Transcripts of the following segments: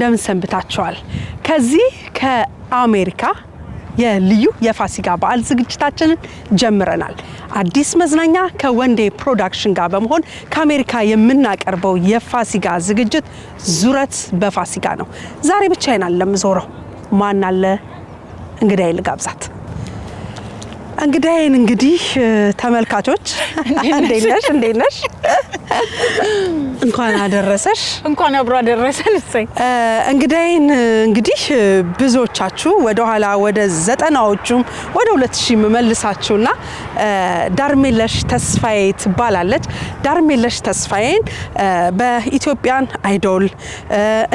እንደምን ሰንብታችኋል? ከዚህ ከአሜሪካ የልዩ የፋሲካ በዓል ዝግጅታችንን ጀምረናል። አዲስ መዝናኛ ከወንዴ ፕሮዳክሽን ጋር በመሆን ከአሜሪካ የምናቀርበው የፋሲካ ዝግጅት ዙረት በፋሲካ ነው። ዛሬ ብቻዬን አይደለም ዞረው። ማን አለ? እንግዳዬ ልጋብዛት። እንግዳዬን እንግዲህ ተመልካቾች እንዴት ነሽ? እንኳን አደረሰሽ። እንኳን አብሮ አደረሰን። እሰይ እንግዳዬን እንግዲህ ብዙዎቻችሁ ወደ ኋላ ወደ 90ዎቹም ወደ 2000 መልሳችሁና ዳርሜለሽ ተስፋዬ ትባላለች። ዳርሜለሽ ተስፋዬን በኢትዮጵያን አይዶል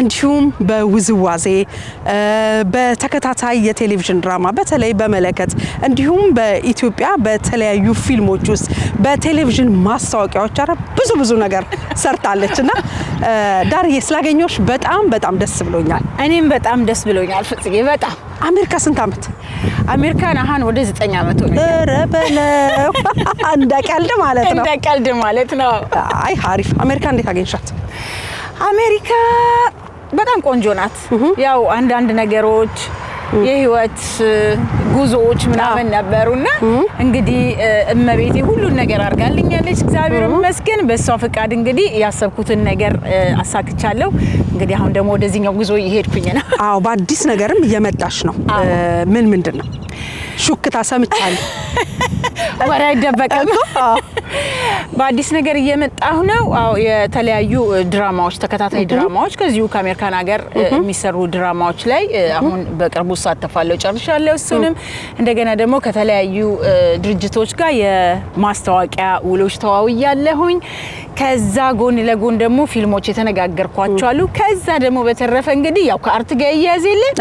እንዲሁም በውዝዋዜ በተከታታይ የቴሌቪዥን ድራማ በተለይ በመለከት እንዲሁም በኢትዮጵያ በተለያዩ ፊልሞች ውስጥ በቴሌቪዥን ማስታወቂያዎች አረ ብዙ ነገር ሰርታለችና ዳርዬ ስላገኘሁሽ በጣም ደስ ብሎኛል። እኔም በጣም ደስ ብሎኛል ፍጽዬ። በጣም አሜሪካ ስንት አመት? አሜሪካን አሁን ወደ 9 አመት ሆነ። ረበለው እንደቀልድ ማለት ነው። እንደቀልድ ማለት ነው። አይ አሪፍ። አሜሪካ እንዴት አገኘሻት? አሜሪካ በጣም ቆንጆ ናት። ያው አንዳንድ ነገሮች የህይወት ጉዞዎች ምናምን ነበሩና እንግዲህ እመቤቴ ሁሉን ነገር አርጋልኛለች። እግዚአብሔር ይመስገን። በሷ ፍቃድ እንግዲህ ያሰብኩትን ነገር አሳክቻለሁ። እንግዲህ አሁን ደግሞ ወደዚህኛው ጉዞ እየሄድኩኝ ነው። አዎ በአዲስ ነገርም እየመጣሽ ነው። ምንድን ነው? ሹክታ ሰምቻለሁ። ወሬ አይደበቅም። በአዲስ ነገር እየመጣሁ ነው። አዎ የተለያዩ ድራማዎች፣ ተከታታይ ድራማዎች ከዚሁ ከአሜሪካን ሀገር የሚሰሩ ድራማዎች ላይ አሁን በቅርቡ ሳተፋለሁ፣ ጨርሻለሁ። እሱንም እንደገና ደግሞ ከተለያዩ ድርጅቶች ጋር የማስታወቂያ ውሎች ተዋውያለሁኝ። ከዛ ጎን ለጎን ደግሞ ፊልሞች የተነጋገርኳቸው አሉ። ከዛ ደግሞ በተረፈ እንግዲህ ያው ከአርት ጋር እያያዘልን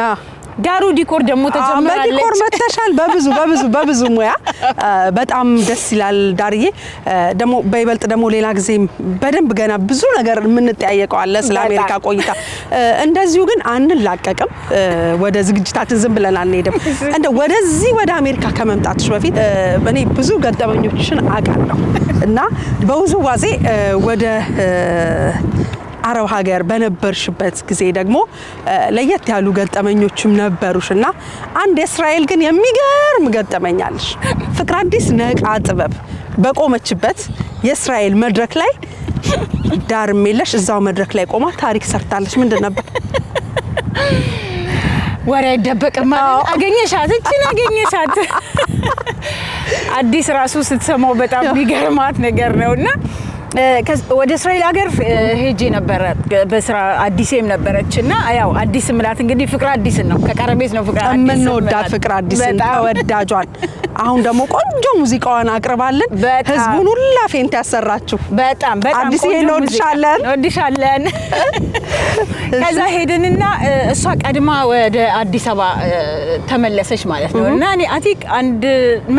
ዳሩ ዲኮር ደግሞ ተጀምራለች። ዲኮር መተሻል በብዙ ሙያ በጣም ደስ ይላል። ዳርዬ ደግሞ በይበልጥ ደግሞ ሌላ ጊዜ በደንብ ገና ብዙ ነገር የምንጠያየቀው አለ ስለ አሜሪካ ቆይታ። እንደዚሁ ግን አንላቀቅም። ወደ ዝግጅታችን ዝም ብለን አንሄድም። ወደዚህ ወደ አሜሪካ ከመምጣትሽ በፊት እኔ ብዙ ገጠመኞችን አውቃለሁ እና በውዝዋዜ ወደ አረብ ሀገር በነበርሽበት ጊዜ ደግሞ ለየት ያሉ ገጠመኞችም ነበሩሽና አንድ እስራኤል ግን የሚገርም ገጠመኛለሽ። ፍቅር አዲስ ነቃ ጥበብ በቆመችበት የእስራኤል መድረክ ላይ ዳርሜለሽ እዛው መድረክ ላይ ቆማ ታሪክ ሰርታለች። ምንድን ነበር? ወሬ አይደበቅም። አገኘሻት? እቺን አገኘሻት? አዲስ ራሱ ስትሰማው በጣም የሚገርማት ነገር ነውና ወደ እስራኤል ሀገር ሄጄ ነበር በስራ። አዲስም ነበረችና ያው አዲስ ምላት እንግዲህ ፍቅር አዲስን ነው ከቀረቤት ነው ፍቅር አዲስ ምንወዳት ፍቅር አዲስን ተወዳጇን አሁን ደግሞ ቆንጆ ሙዚቃዋን አቅርባልን ህዝቡን ሁላ ፌንት ያሰራችሁ በጣም አዲስ እንወድሻለን። ከዛ ሄድንና እሷ ቀድማ ወደ አዲስ አበባ ተመለሰች ማለት ነው። እና እኔ አቲክ አንድ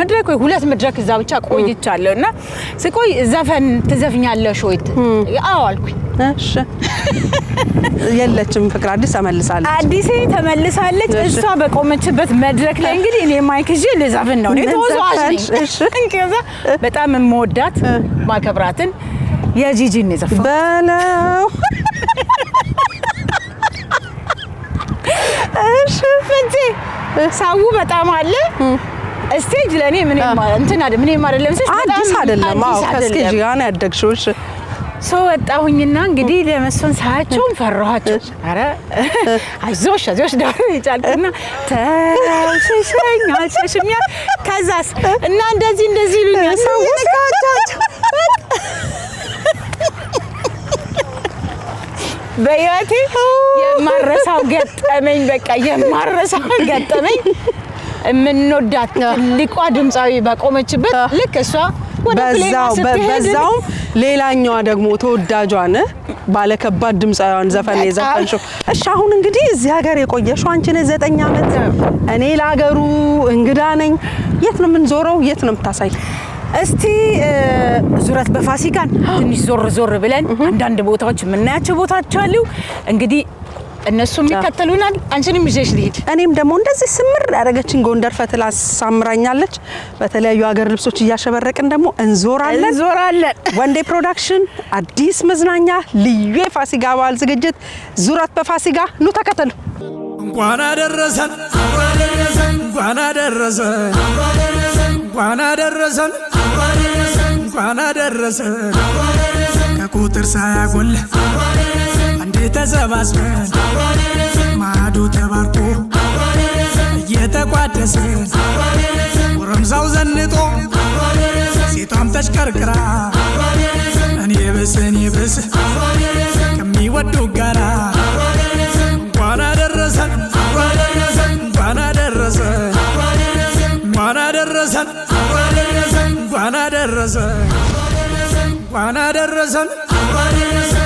መድረክ ወይ ሁለት መድረክ እዛ ብቻ ቆይቻለሁና ስቆይ ዘፈን ትዘፍኛለሽ ወይ? አዎ አልኩኝ። እሺ የለችም ፍቅር አዲስ ተመልሳለች። አዲስ ተመልሳለች። እሷ በቆመችበት መድረክ ላይ እንግዲህ እኔ ማይክ ይዤ ልዘፍን ነው። እኔ ተወዛዋዥ እንከዛ በጣም የምወዳት ማከብራትን የጂጂን ዘፈን በለው። እሺ ፍንቴ ሳው በጣም አለ ስቴጅ ለኔ ምን አይደለም አዲስ አይደለም። አዎ ከስቴጅ ጋር ነው ያደግሽው። ሶ ወጣሁኝና እንግዲህ ለመስፈን ሳያቸውም ፈራኋቸው። አረ አይዞሽ ዳር ይጫልኩና ተሸሸኛ ሸሽሚያ ከዛስ እና እንደዚህ ይሉኛል ሰው ነካቻቸው። በያቴ የማረሳው ገጠመኝ የምንወዳት ልቋ ድምጻዊ በቆመችበት ልክ እሷ በዛው ሌላኛዋ ደግሞ ተወዳጇን ባለከባድ ድምጻዋን ዘፈን የዘፈንሽው። እሺ አሁን እንግዲህ እዚህ ሀገር የቆየሽው አንቺ ነሽ 9 አመት። እኔ ለሀገሩ እንግዳ ነኝ። የት ነው የምንዞረው? የት ነው የምታሳይ? እስቲ ዙረት በፋሲካን ትንሽ ዞር ብለን አንዳንድ ቦታዎች የምናያቸው ቦታዎች አሉ። እንግዲህ እነሱም ይከተሉናል አንቺንም ይዤሽ ልሂድ እኔም ደግሞ እንደዚህ ስምር ያደረገችን ጎንደር ፈትላ ሳምራኛለች በተለያዩ ሀገር ልብሶች እያሸበረቅን ደግሞ እንዞራለን ወንዴ ፕሮዳክሽን አዲስ መዝናኛ ልዩ የፋሲካ በዓል ዝግጅት ዙረት በፋሲካ ኑ ተከተሉ እንኳን አደረሰን እንኳን አደረሰን እንኳን አደረሰን እንኳን አደረሰን ከቁጥር ሳያጎል አንዴ ተሰባስበን ማዕዱ ተባርኮ እየተቋደሰን ጎረምሳው ዘንጦ ሴቷም ተሽከርክራ እኔ ብስ ከሚወዱ ጋራ እንኳን አደረሰን እንኳን አደረሰን እንኳን አደረሰን እንኳን አደረሰን እንኳን አደረሰን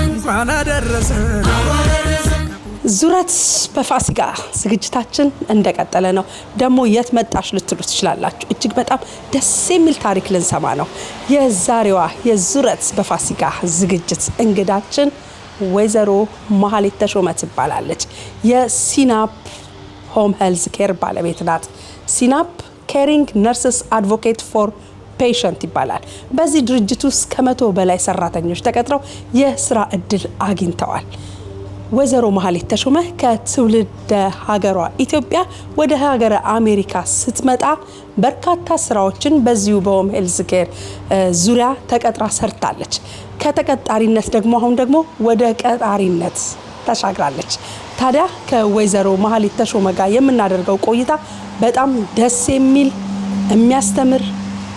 እንኳን አደረሰን ዙረት በፋሲካ ዝግጅታችን እንደቀጠለ ነው ደግሞ የት መጣሽ ልትሉ ትችላላችሁ እጅግ በጣም ደስ የሚል ታሪክ ልንሰማ ነው የዛሬዋ የዙረት በፋሲካ ዝግጅት እንግዳችን ወይዘሮ መሀሌት ተሾመ ትባላለች የሲናፕ ሆም ሄልዝ ኬር ባለቤት ናት ሲናፕ caring nurses advocate for patient ይባላል በዚህ ድርጅት ውስጥ ከ100 በላይ ሰራተኞች ተቀጥረው የስራ እድል አግኝተዋል ወይዘሮ መሀሌት ተሾመ ከትውልድ ሀገሯ ኢትዮጵያ ወደ ሀገረ አሜሪካ ስትመጣ በርካታ ስራዎችን በዚሁ በሆም ሄልዝ ኬር ዙሪያ ተቀጥራ ሰርታለች ከተቀጣሪነት ደግሞ አሁን ደግሞ ወደ ቀጣሪነት ተሻግራለች ታዲያ ከወይዘሮ መሀሌት ተሾመ ጋር የምናደርገው ቆይታ በጣም ደስ የሚል የሚያስተምር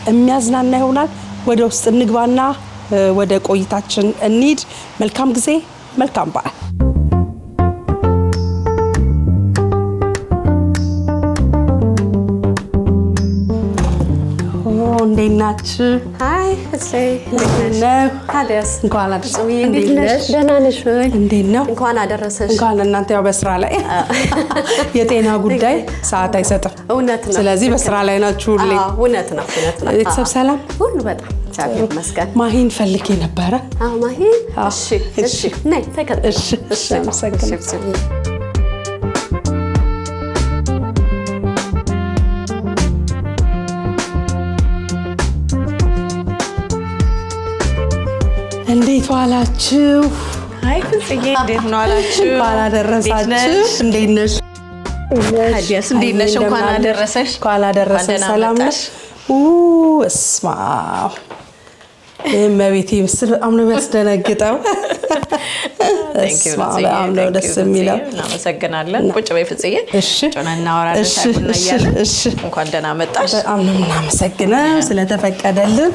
የሚያዝናና ይሆናል ወደ ውስጥ እንግባና ወደ ቆይታችን እንሂድ መልካም ጊዜ መልካም በዓል እንዴት ናችሁ? ሃይ ታዲያስ እንኳን አደረሰሽ። እንዴት ነሽ? ደህና ነሽ ወይ? እንዴት ነው? እንኳን አደረሰሽ። እንኳን እናንተ ያው በስራ ላይ የጤና ጉዳይ ሰዓት አይሰጥም። እውነት ነው። ስለዚህ በስራ ላይ ናችሁ ሁሌ። እውነት ነው። ቤተሰብ ሰላም? ሁሉ በጣም እግዚአብሔር ይመስገን። ማሂን ፈልጌ ነበረ። ማሂን? እሺ ነይ ተከተል። እሺ አመሰግናለሁ። እንዴት ዋላችሁ? አይ ፍጽዬ እንዴት ነው አላችሁ? እንኳን አደረሳችሁ። እንዴት ነሽ? ታዲያስ እንዴት ነሽ? እንኳን አደረሰሽ። እንኳን አደረሰሽ። ሰላም ነሽ? እስማ መቤቴ ምስል በጣም ነው የሚያስደነግጠው። እስማ በጣም ነው ደስ የሚለው። እናመሰግናለን። ቁጭ በይ ፍጽዬ። እሺ ጮና እናወራለን ታይቡና እያለን። እሺ እንኳን ደህና መጣሽ። በጣም ነው የምናመሰግነው ስለተፈቀደልን።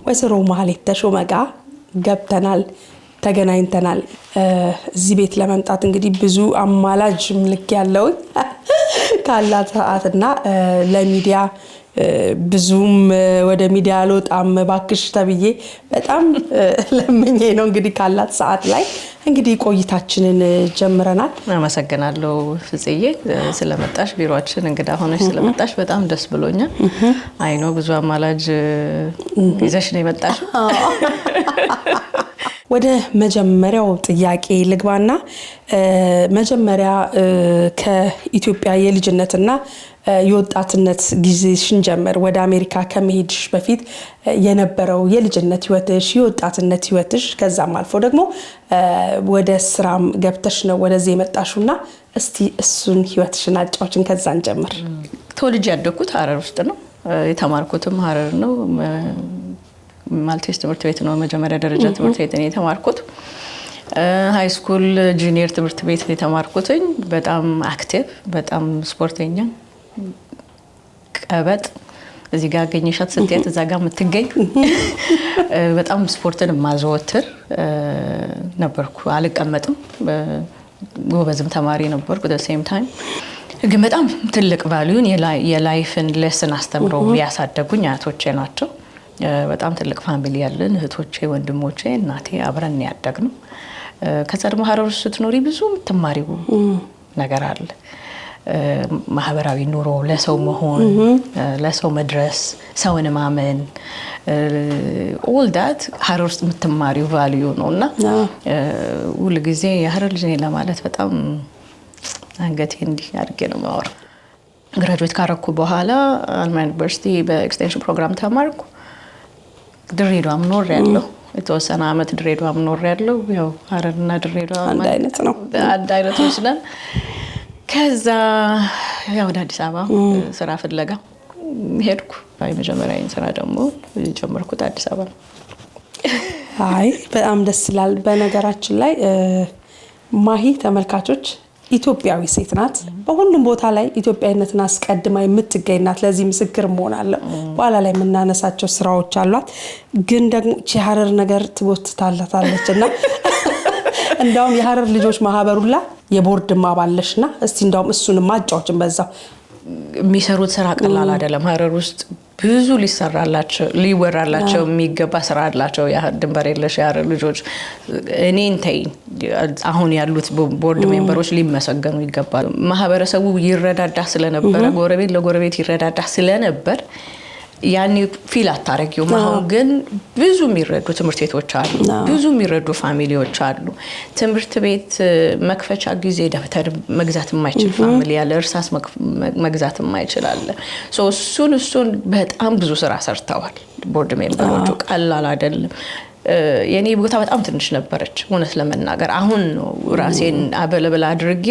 ወይዘሮ መሀሌት ተሾመ ጋር ገብተናል ተገናኝተናል እዚህ ቤት ለመምጣት እንግዲህ ብዙ አማላጅ ምልክ ያለው ካላት ሰዓትና ለሚዲያ ብዙም ወደ ሚዲያ አልወጣም ባክሽ ተብዬ በጣም ለምኜ ነው እንግዲህ ካላት ሰዓት ላይ እንግዲህ ቆይታችንን ጀምረናል አመሰግናለሁ ፍጽዬ ስለመጣሽ ቢሮአችን እንግዳ ሆነሽ ስለመጣሽ በጣም ደስ ብሎኛል አይኖ ብዙ አማላጅ ይዘሽ ነው የመጣሽ ወደ መጀመሪያው ጥያቄ ልግባና መጀመሪያ ከኢትዮጵያ የልጅነትና የወጣትነት ጊዜሽን ጀምር ወደ አሜሪካ ከመሄድሽ በፊት የነበረው የልጅነት ህይወትሽ የወጣትነት ህይወትሽ ከዛም አልፎ ደግሞ ወደ ስራም ገብተሽ ነው ወደዚህ የመጣሽውና እስቲ እሱን ህይወትሽን አጫውችን ከዛን ጀምር ተወልጄ ያደኩት ሐረር ውስጥ ነው የተማርኩትም ሐረር ነው ማልቴስ ትምህርት ቤት ነው መጀመሪያ ደረጃ ትምህርት ቤት ነው የተማርኩት ሃይ ስኩል ጁኒየር ትምህርት ቤት ነው የተማርኩትኝ በጣም አክቲቭ በጣም ስፖርተኛ ቀበጥ እዚህ ጋር ገኘሻት ስትያት እዛ ጋር የምትገኝ በጣም ስፖርትን ማዘወትር ነበርኩ አልቀመጥም ጎበዝም ተማሪ ነበርኩ at the same time ግን በጣም ትልቅ ቫልዩን የላይፍን ሌሰን አስተምረው ያሳደጉኝ አያቶቼ ናቸው በጣም ትልቅ ፋሚሊ ያለን እህቶቼ ወንድሞቼ እናቴ አብረን ያደግነው ከዛ ደግሞ ሐረር ውስጥ ስትኖሪ ብዙ ተማሪው ነገር አለ ማህበራዊ ኑሮ ለሰው መሆን ለሰው መድረስ ሰውን ማመን all that ሀረር ውስጥ የምትማሪው ቫልዩ ነውና ሁሉ ጊዜ የሀረር ልጅ ነኝ ለማለት በጣም አንገቴ እንዲህ አድርጌ ነው የማወራው። ግራጁዌት ካረኩ በኋላ አልማያ ዩኒቨርሲቲ በኤክስቴንሽን ፕሮግራም ተማርኩ። ድሬዳዋም ኖሬያለሁ የተወሰነ አመት ድሬዳዋም ኖሬያለሁ። ያው ሀረርና ድሬዳዋ አንድ አይነት ነው። አንድ አይነቶች ነን። ከዛ ያው ወደ አዲስ አበባ ስራ ፍለጋ ሄድኩ። የመጀመሪያዬን ስራ ደግሞ ጀመርኩት አዲስ አበባ። አይ በጣም ደስ ይላል። በነገራችን ላይ ማሂ ተመልካቾች ኢትዮጵያዊ ሴት ናት። በሁሉም ቦታ ላይ ኢትዮጵያዊነትን አስቀድማ የምትገኝ ናት። ለዚህ ምስክር መሆናለሁ። በኋላ ላይ የምናነሳቸው ስራዎች አሏት። ግን ደግሞ የሀረር ነገር ትቦትታለታለችና እንዳውም የሀረር ልጆች ማህበሩላ የቦርድ ማባለሽና እስቲ እንዳውም እሱንም ማጫዎችን በዛው የሚሰሩት ስራ ቀላል አይደለም። ሀረር ውስጥ ብዙ ሊወራላቸው የሚገባ ስራ አላቸው። ድንበር የለሽ የሀረር ልጆች እኔን ተይ አሁን ያሉት ቦርድ ሜምበሮች ሊመሰገኑ ይገባል። ማህበረሰቡ ይረዳዳ ስለነበረ ጎረቤት ለጎረቤት ይረዳዳ ስለነበር ያኔ ፊል አታረጊው። አሁን ግን ብዙ የሚረዱ ትምህርት ቤቶች አሉ፣ ብዙ የሚረዱ ፋሚሊዎች አሉ። ትምህርት ቤት መክፈቻ ጊዜ ደብተር መግዛት የማይችል ፋሚሊ ያለ፣ እርሳስ መግዛት የማይችል አለ። እሱን በጣም ብዙ ስራ ሰርተዋል ቦርድ ሜምበሮቹ። ቀላል አይደለም። የኔ ቦታ በጣም ትንሽ ነበረች እውነት ለመናገር። አሁን ነው ራሴን አበለበል አድርጌ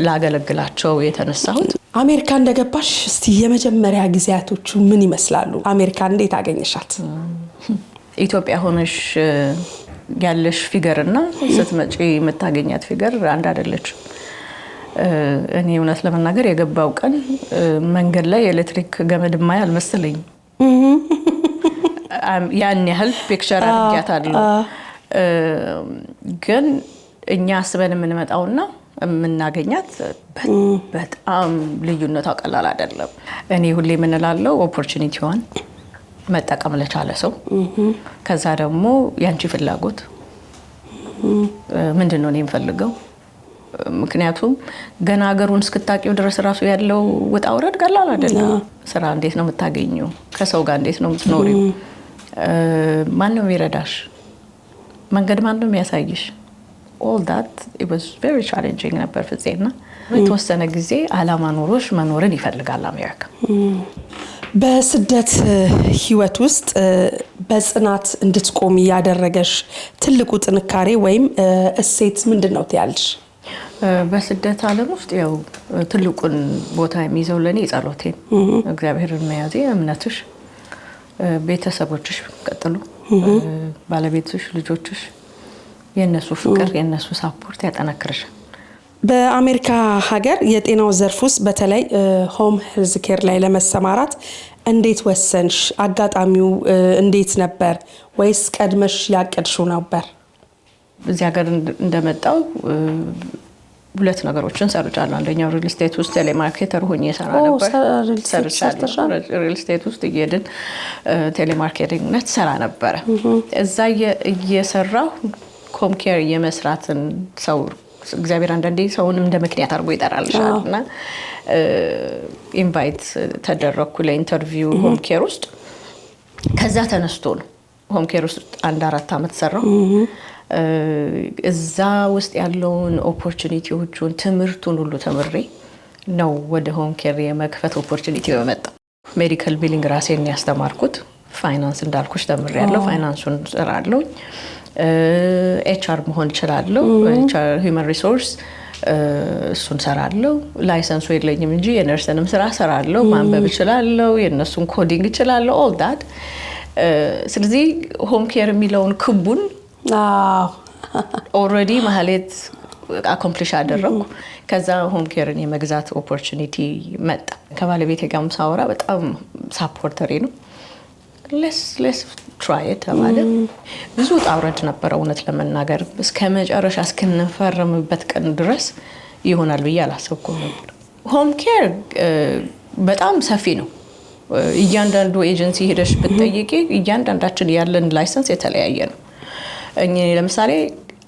ላገለግላቸው የተነሳሁት። አሜሪካ እንደገባሽ እስቲ የመጀመሪያ ጊዜያቶቹ ምን ይመስላሉ? አሜሪካ እንዴት አገኘሻት? ኢትዮጵያ ሆነሽ ያለሽ ፊገርና ስትመጪ የምታገኛት ፊገር አንድ አይደለችም። እኔ እውነት ለመናገር የገባው ቀን መንገድ ላይ የኤሌክትሪክ ገመድ ማይ አልመሰለኝ። ያን ያህል ፒክቸር አድርጊያታለሁ። ግን እኛ አስበን የምንመጣውና የምናገኛት በጣም ልዩነቷ ቀላል አይደለም። እኔ ሁሌ የምንላለው ኦፖርቹኒቲዋን መጠቀም ለቻለ ሰው፣ ከዛ ደግሞ ያንቺ ፍላጎት ምንድነው ነው የምፈልገው። ምክንያቱም ገና ሀገሩን እስክታቂው ድረስ ራሱ ያለው ወጣ ወረድ ቀላል አይደለም። ስራ እንዴት ነው የምታገኘው? ከሰው ጋር እንዴት ነው የምትኖሪው? ማን ነው የሚረዳሽ? መንገድ ማን ነው የሚያሳይሽ? all that it was very challenging ነበር ፍፄና የተወሰነ ጊዜ አላማ ኖሮሽ መኖርን ይፈልጋል አሜሪካ። በስደት ህይወት ውስጥ በጽናት እንድትቆሚ ያደረገሽ ትልቁ ጥንካሬ ወይም እሴት ምንድነው ትያለሽ? በስደት ዓለም ውስጥ ያው ትልቁን ቦታ የሚይዘው ለኔ ጸሎቴ፣ እግዚአብሔርን መያዜ፣ እምነትሽ፣ ቤተሰቦችሽ ቀጥሉ፣ ባለቤትሽ፣ ልጆችሽ የነሱ ፍቅር የነሱ ሳፖርት ያጠናክርሻል። በአሜሪካ ሀገር የጤናው ዘርፍ ውስጥ በተለይ ሆም ሄልዝ ኬር ላይ ለመሰማራት እንዴት ወሰንሽ? አጋጣሚው እንዴት ነበር? ወይስ ቀድመሽ ያቀድሽው ነበር? እዚህ ሀገር እንደመጣው ሁለት ነገሮችን ሰርቻለሁ። አንደኛው ሪል ስቴት ውስጥ ቴሌማርኬተር ሆኜ እሰራ ነበር። ሪል ስቴት ውስጥ እየሄድን ቴሌማርኬቲንግ ነት ሰራ ነበር። እዛ እየሰራሁ ሆም ኬር የመስራትን ሰው እግዚአብሔር አንዳንዴ ሰውንም እንደ ምክንያት አድርጎ ይጠራልሻልና ኢንቫይት ተደረኩ ለኢንተርቪው ሆም ኬር ውስጥ። ከዛ ተነስቶ ነው ሆም ኬር ውስጥ 1-4 አመት ሰራሁ። እዛ ውስጥ ያለውን ኦፖርቹኒቲዎቹን ትምህርቱን ሁሉ ተምሬ ነው ወደ ሆም ኬር የመክፈት ኦፖርቹኒቲ የመጣው። ሜዲካል ቢሊንግ ራሴን ያስተማርኩት። ፋይናንስ እንዳልኩሽ ተምሬያለሁ። ፋይናንሱን እሰራለሁ። ኤችአር መሆን እችላለሁ። ኤችአር ሂውማን ሪሶርስ እሱን እሰራለሁ። ላይሰንሱ የለኝም እንጂ የነርስንም ስራ እሰራለሁ። ማንበብ እችላለሁ። የነሱን ኮዲንግ እችላለሁ። ኦል ዳት። ስለዚህ ሆም ኬር የሚለውን ክቡን ኦልሬዲ ማህሌት አኮምፕሊሽ አደረኩ። ከዛ ሆም ኬርን የመግዛት ኦፖርቹኒቲ መጣ። ከባለቤቴ ጋርም ሳወራ በጣም ሳፖርተሪ ነው። ሌስ ትራይ ኢት ተባለ። ብዙ ጣውረድ ነበረ እውነት ለመናገር እስከ መጨረሻ እስክንፈርምበት ቀን ድረስ ይሆናል ብዬ አላሰብኩም ነበር። ሆም ኬር በጣም ሰፊ ነው። እያንዳንዱ ኤጀንሲ ሄደሽ ብትጠይቂ እያንዳንዳችን ያለን ላይሰንስ የተለያየ ነው። እኔ ለምሳሌ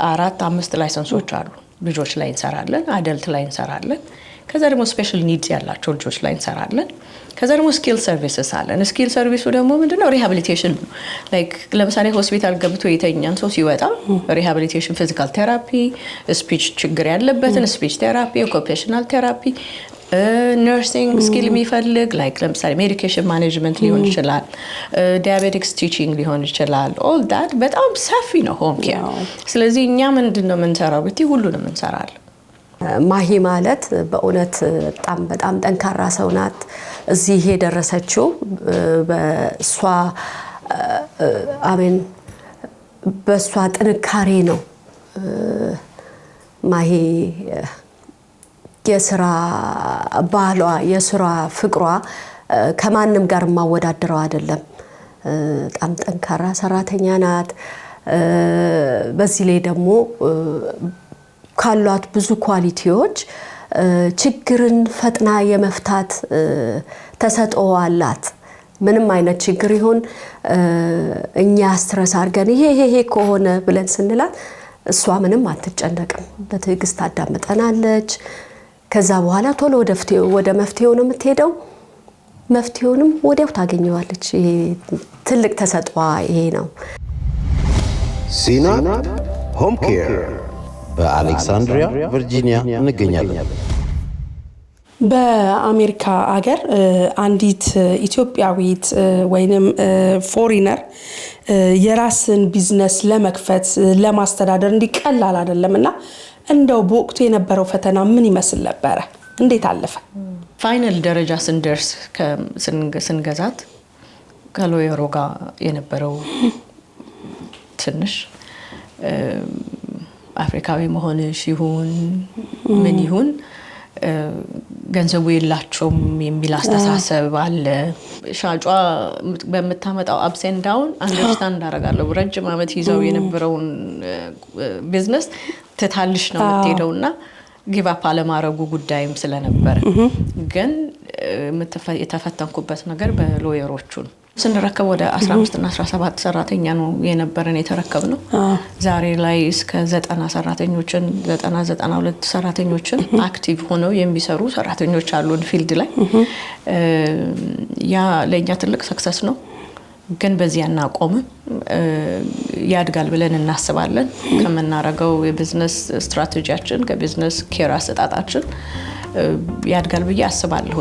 4-5 ላይሰንሶች አሉ። ልጆች ላይ እንሰራለን፣ አደልት ላይ እንሰራለን። ከዛ ደግሞ ስፔሻል ኒድስ ያላቸው ልጆች ላይ እንሰራለን። ከዛ ደግሞ ስኪል ሰርቪስስ አለን። ስኪል ሰርቪሱ ደግሞ ምንድነው ሪሃቢሊቴሽን ነው። ላይክ ለምሳሌ ሆስፒታል ገብቶ የተኛን ሰው ሲወጣ ሪሃቢሊቴሽን ፊዚካል ቴራፒ፣ ስፒች ችግር ያለበትን ስፒች ቴራፒ፣ ኦኩፔሽናል ቴራፒ፣ ነርሲንግ ስኪል የሚፈልግ ላይክ ለምሳሌ ሜዲኬሽን ማኔጅመንት ሊሆን ይችላል፣ ዲያቤቲክስ ቲቺንግ ሊሆን ይችላል። ኦል ዳት በጣም ሰፊ ነው ሆም ኬር። ስለዚህ እኛ ምንድነው የምንሰራው ብቲ ሁሉንም እንሰራለን። ማሂ ማለት በእውነት በጣም ጠንካራ ሰው ናት። እዚህ የደረሰችው በሷ በሷ ጥንካሬ ነው። ማሂ የስራ ባህሏ የስራ ፍቅሯ ከማንም ጋር ማወዳደረው አይደለም። በጣም ጠንካራ ሰራተኛ ናት። በዚህ ላይ ደግሞ ካሏት ብዙ ኳሊቲዎች ችግርን ፈጥና የመፍታት ተሰጥኦ አላት። ምንም አይነት ችግር ይሁን እኛ ስትረስ አድርገን ይሄ ከሆነ ብለን ስንላት እሷ ምንም አትጨነቅም። በትዕግስት አዳምጠናለች። ከዛ በኋላ ቶሎ ወደ መፍትሄው ነው የምትሄደው። መፍትሄውንም ወዲያው ታገኘዋለች። ይሄ ትልቅ ተሰጥኦ ይሄ ነው። ሲና ሆም ኬር በአሌክሳንድሪያ ቨርጂኒያ እንገኛለን። በአሜሪካ አገር አንዲት ኢትዮጵያዊት ወይንም ፎሪነር የራስን ቢዝነስ ለመክፈት ለማስተዳደር እንዲቀላል አይደለምና እንደው በወቅቱ የነበረው ፈተና ምን ይመስል ነበር? እንዴት አለፈ? ፋይናል ደረጃ ስንደርስ ስንገዛት ከሎየሮ ጋር የነበረው ትንሽ አፍሪካዊ መሆንሽ ይሁን ምን ይሁን ገንዘቡ የላቸውም የሚል አስተሳሰብ አለ። ሻጯ በመታመጣው አፕስ ኤንድ ዳውን አንደርስታንድ አደርጋለሁ። ረጅም ዓመት ይዘው የነበረውን ቢዝነስ ተታልሽ ነው የምትሄደውና ጊቭ አፕ አለማረጉ ጉዳይም ስለነበረ ግን የተፈተንኩበት ነገር በሎየሮቹ ነው። ስንረከብ ወደ 15 እና 17 ሰራተኛ ነው የነበረን የተረከብነው። ዛሬ ላይ እስከ 90 ሰራተኞችን 92 ሰራተኞችን አክቲቭ ሆነው የሚሰሩ ሰራተኞች አሉን ፊልድ ላይ። ያ ለኛ ትልቅ ሰክሰስ ነው። ግን በዚህ አናቆምም። ያድጋል ብለን እናስባለን። ከመናረገው የቢዝነስ ስትራቴጂያችን ከቢዝነስ ኬር አሰጣጣችን ያድጋል ብዬ አስባለሁ።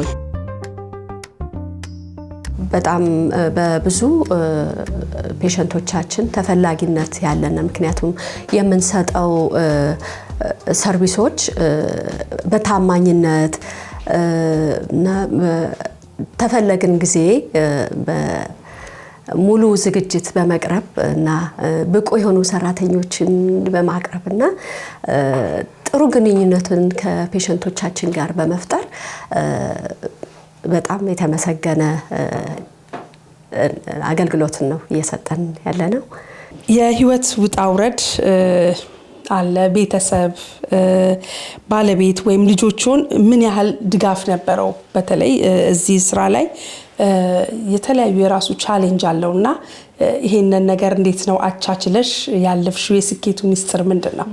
በጣም በብዙ ፔሸንቶቻችን ተፈላጊነት ያለን ምክንያቱም የምንሰጠው ሰርቪሶች በታማኝነት እና ተፈለግን ጊዜ ሙሉ ዝግጅት በመቅረብ እና ብቁ የሆኑ ሰራተኞችን በማቅረብና ጥሩ ግንኙነትን ከፔሸንቶቻችን ጋር በመፍጠር በጣም የተመሰገነ አገልግሎትን ነው እየሰጠን ያለነው። የህይወት ውጣ ውረድ አለ። ቤተሰብ ባለቤት ወይም ልጆቹን ምን ያህል ድጋፍ ነበረው? በተለይ እዚህ ስራ ላይ የተለያዩ የራሱ ቻሌንጅ አለውና ይሄንን ነገር እንዴት ነው አቻችለሽ ያለፍሽው? የስኬቱ ሚስጥር ምንድነው?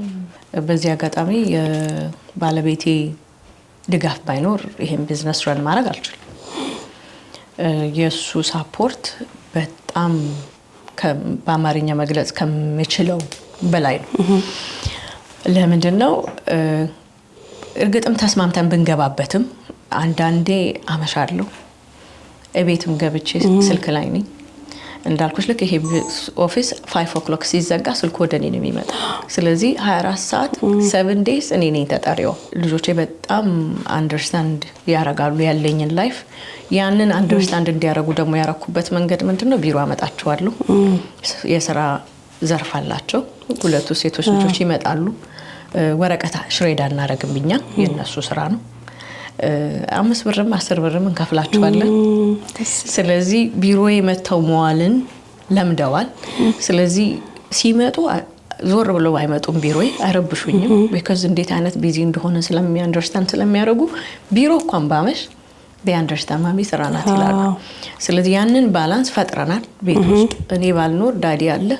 በዚህ አጋጣሚ ባለቤቴ ድጋፍ ባይኖር ይሄን ቢዝነስ ረን ማድረግ አልችልም። የሱ ሳፖርት በጣም በአማርኛ መግለጽ ከምችለው በላይ ነው። ለምንድነው? እርግጥም ተስማምተን ብንገባበትም አንዳንዴ አመሻለሁ። እቤትም ገብቼ ስልክ ላይ ነኝ። እንዳልኩሽ ልክ ይሄ ኦፊስ 5 o'clock ሲዘጋ ስልክ ወደ እኔ ነው የሚመጣ። ስለዚህ 24 ሰዓት 7 days እኔ ነኝ ተጠሪው። ልጆቼ በጣም አንደርስታንድ ያረጋሉ ያለኝን ላይፍ። ያንን አንደርስታንድ እንዲያረጉ ደግሞ ያረኩበት መንገድ ምንድነው? ቢሮ አመጣቸዋለሁ። የሥራ ዘርፍ አላቸው። ሁለቱ ሴቶች ልጆች ይመጣሉ። ወረቀታ ሽሬዳ እናረግብኛ የነሱ ስራ ነው። 5 ብርም 10 ብርም እንከፍላቸዋለን። ስለዚህ ቢሮዬ መተው መዋልን ለምደዋል። ስለዚህ ሲመጡ ዞር ብለው አይመጡም። ቢሮዬ አይረብሹኝም። because እንዴት አይነት ቢዚ እንደሆነ ስለሚያንደርስታንድ ስለሚያረጉ ቢሮ እንኳን ባመሽ ቢያንደርስታንድ ማሚ ስራ ናት ይላሉ። ስለዚህ ያንን ባላንስ ፈጥረናል ቤት ውስጥ። እኔ ባልኖር ዳዲ አለ።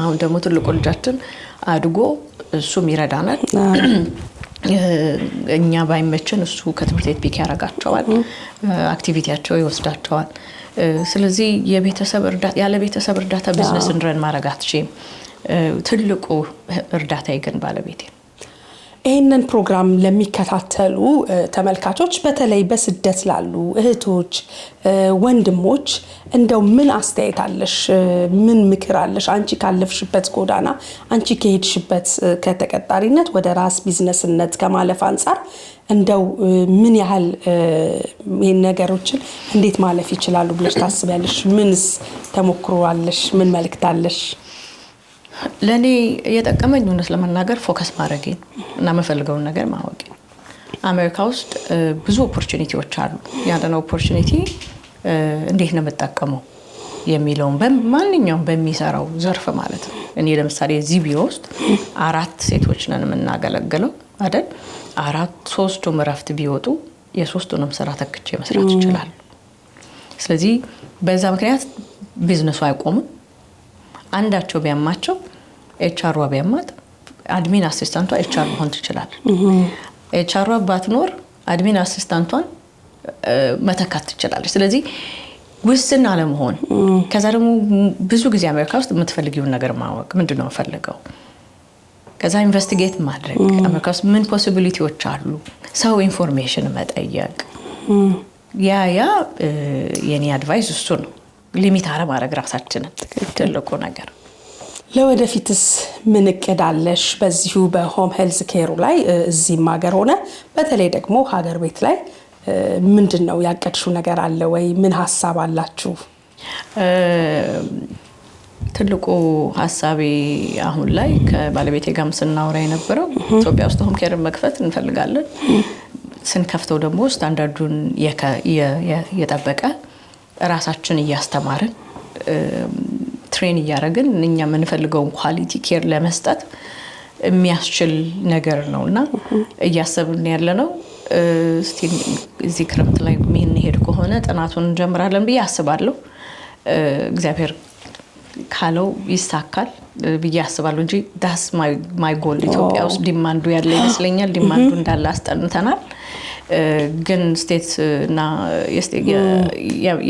አሁን ደግሞ ትልቁ ልጃችን አድጎ እሱም ይረዳናል። እኛ ባይመችን እሱ ከትምህርት ቤት ፒክ ያረጋቸዋል አክቲቪቲያቸው ይወስዳቸዋል ስለዚህ ያለ ቤተሰብ እርዳታ ቢዝነስ እንድረን ማድረግ አትችይም ትልቁ እርዳታ ይገን ባለቤቴ ይህንን ፕሮግራም ለሚከታተሉ ተመልካቾች በተለይ በስደት ላሉ እህቶች ወንድሞች እንደው ምን አስተያየት አለሽ ምን ምክር አለሽ አንቺ ካለፍሽበት ጎዳና አንቺ ከሄድሽበት ከተቀጣሪነት ወደ ራስ ቢዝነስነት ከማለፍ አንፃር እንደው ምን ያህል ይሄን ነገሮችን እንዴት ማለፍ ይችላሉ ብለሽ ታስቢያለሽ ምንስ ተሞክሮ አለሽ ምን መልእክት አለሽ ለኔ የጠቀመኝ እውነት ለመናገር ፎከስ ማድረግ እና መፈልገውን ነገር ማወቅ አሜሪካ ውስጥ ብዙ ኦፖርቹኒቲዎች አሉ ያንን ኦፖርቹኒቲ እንዴት ነው መጠቀመው የሚለውን በማንኛውም በሚሰራው ዘርፍ ማለት ነው እኔ ለምሳሌ እዚህ ቢሮ ውስጥ 4 ሴቶች ነን የምናገለግለው አይደል 3ቱም ረፍት ቢወጡ የሶስቱንም ስራ ተክቼ መስራት ይችላል ስለዚህ በዛ ምክንያት ቢዝነሱ አይቆምም አንዳቸው ቢያማቸው ኤችአር ቢያማት አድሚን አሲስታንቷ ኤችአር ሆን ትችላል ኤችአር ባትኖር አድሚን አሲስታንቷን መተካት ትችላለች ስለዚህ ውስን አለመሆን ከዛ ደግሞ ብዙ ጊዜ አሜሪካ ውስጥ የምትፈልጊው ነገር ማወቅ ምንድነው ፈልገው ከዛ ኢንቨስቲጌት ማድረግ አሜሪካ ውስጥ ምን ፖሲቢሊቲዎች አሉ ሰው ኢንፎርሜሽን መጠየቅ ያ የኔ አድቫይስ እሱ ነው ሊሚት አረ ማድረግ ራሳችንን ትልቁ ነገር ለወደፊትስ ምን እቅዳለሽ በዚሁ በሆም ሄልዝ ኬሩ ላይ እዚህም ሀገር ሆነ በተለይ ደግሞ ሀገር ቤት ላይ ምንድነው ያቀድሽው ነገር አለ ወይ ምን ሐሳብ አላችሁ ትልቁ ሐሳቤ አሁን ላይ ከባለቤቴ ጋርም ስናወራ የነበረው ኢትዮጵያ ውስጥ ሆም ኬር መክፈት እንፈልጋለን ስንከፍተው ደግሞ ስታንዳርዱን የጠበቀ ራሳችን ያስተማርን ትሬን ያረጋግን እኛ የምንፈልገውን ኳሊቲ ኬር ለመስጠት የሚያስችል ነገር ነውና እያሰብን ያለነው እስቲ እዚህ ክረምት ላይ ምን ሄድ ከሆነ ጥናቱን እንጀምራለን ብዬ አስባለሁ እግዚአብሔር ካለው ይሳካል ብዬ አስባለሁ እንጂ ዳስ ማይ ጎል ኢትዮጵያ ውስጥ ዲማንዱ ያለ ይመስለኛል ዲማንዱ እንዳለ አስጠንተናል ግን ስቴት እና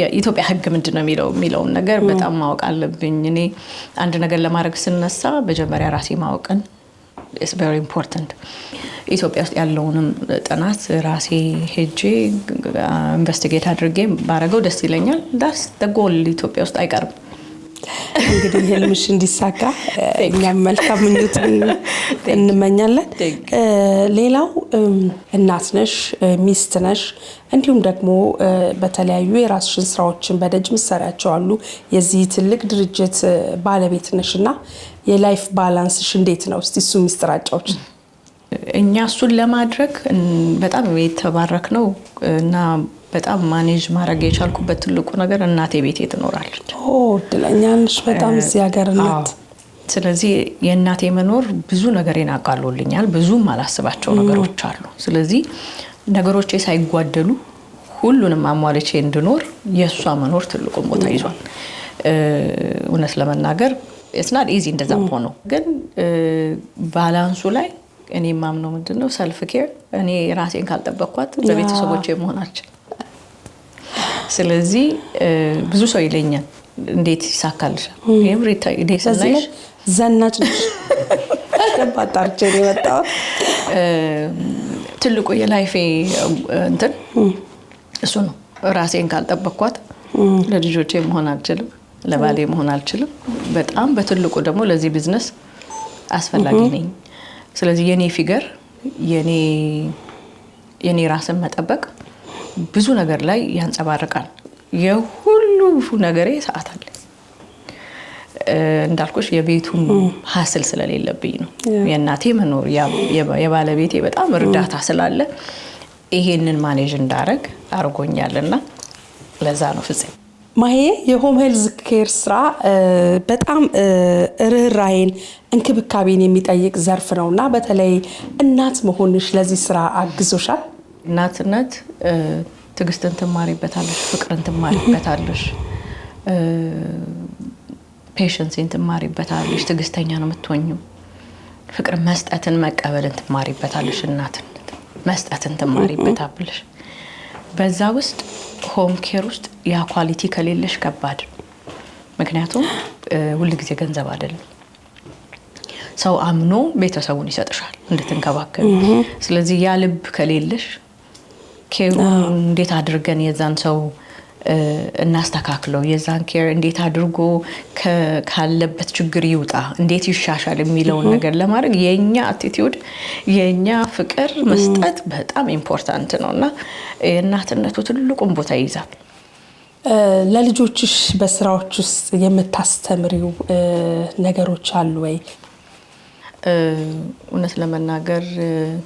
የኢትዮጵያ ህግ ምንድነው የሚለው ነገር በጣም ማወቅ አለብኝ እኔ አንድ ነገር ለማድረግ ስነሳ በመጀመሪያ ራሴ ማወቅን is very important ኢትዮጵያ ውስጥ ያለውንም ጥናት ራሴ ሄጄ ኢንቨስቲጌት አድርጌ ባረገው ደስ ይለኛል that's the goal ኢትዮጵያ ውስጥ አይቀርም እንግዲህ ህልምሽ እንዲሳካ እኛም መልካም ምኞት እንመኛለን ሌላው እናት ነሽ ሚስት ነሽ እንዲሁም ደግሞ በተለያዩ የራስሽን ስራዎችን በደጅ መስራያቸው አሉ የዚህ ትልቅ ድርጅት ባለቤት ነሽና የላይፍ ባላንስሽ እንዴት ነው እስቲ እሱ ሚስጥራጫዎች እኛ እሱን ለማድረግ በጣም የተባረክ ነው እና በጣም ማኔጅ ማድረግ የቻልኩበት ትልቁ ነገር እናቴ ቤቴ ትኖራለች እድለኛ ነሽ በጣም እዚህ ሀገር እናት ስለዚህ የእናቴ መኖር ብዙ ነገር ይናቃሉልኛል ብዙም አላስባቸው ነገሮች አሉ ስለዚህ ነገሮቼ ሳይጓደሉ ሁሉንም አሟልቼ እንድኖር የሷ መኖር ትልቁ ቦታ ይዟል እውነት ለመናገር it's not easy እንደዛ ሆኖ ግን ባላንሱ ላይ እኔ ማምነው ምንድነው ሰልፍ ኬር እኔ ራሴን ካልጠበቅኳት ለቤተሰቦቼ መሆናችን ስለዚህ ብዙ ሰው ይለኛል እንዴት ይሳካልሻል ኤቭሪ ዴይ ሰናይሽ ዘናጭ ነሽ አባጣርቼ ነው የመጣው ትልቁ የላይፌ እንትን እሱ ነው ራሴን ካልጠበቅኳት ለልጆቼ መሆን አልችልም ለባሌ መሆን አልችልም በጣም በትልቁ ደግሞ ለዚህ ቢዝነስ አስፈላጊ ነኝ ስለዚህ የኔ ፊገር የኔ ራስን መጠበቅ ብዙ ነገር ላይ ያንጸባርቃል የሁሉ ነገሬ ሰዓት አለ እንዳልኩሽ የቤቱን ሐስል ስለሌለብኝ ነው የእናቴ መኖር የባለቤቴ በጣም እርዳታ ስላለ ይሄንን ማኔጅ እንዳረግ አርጎኛልና ለዛ ነው ፍጽም ማሄ የሆም ሄልዝ ኬር ስራ በጣም ርህራሄን እንክብካቤን የሚጠይቅ ዘርፍ ነውና በተለይ እናት መሆንሽ ለዚህ ስራ አግዞሻል እናትነት ትግስትን ትማሪበታለሽ ፍቅርን ትማሪበታለሽ ፔሸንስን ትማሪበታለሽ ትግስተኛ ነው የምትሆኚው ፍቅር መስጠትን መቀበልን ትማሪበታለሽ እናትነት መስጠትን ትማሪበታለሽ በዛ ውስጥ ሆም ኬር ውስጥ ያ ኳሊቲ ከሌለሽ ከባድ ምክንያቱም ሁሉ ጊዜ ገንዘብ አይደለም ሰው አምኖ ቤተሰቡን ይሰጥሻል እንድትንከባከቢ ስለዚህ ያ ልብ ከሌለሽ ኬሩ እንዴት አድርገን የዛን ሰው እናስተካክለው የዛን ኬር እንዴት አድርጎ ካለበት ችግር ይውጣ እንዴት ይሻሻል የሚለው ነገር ለማድረግ የኛ አቲቲዩድ የኛ ፍቅር መስጠት በጣም ኢምፖርታንት ነውና እናትነቱ ትልቁን ቦታ ይይዛል ለልጆችሽ በስራዎች ውስጥ የምታስተምሪው ነገሮች አሉ ወይ እውነት ለመናገር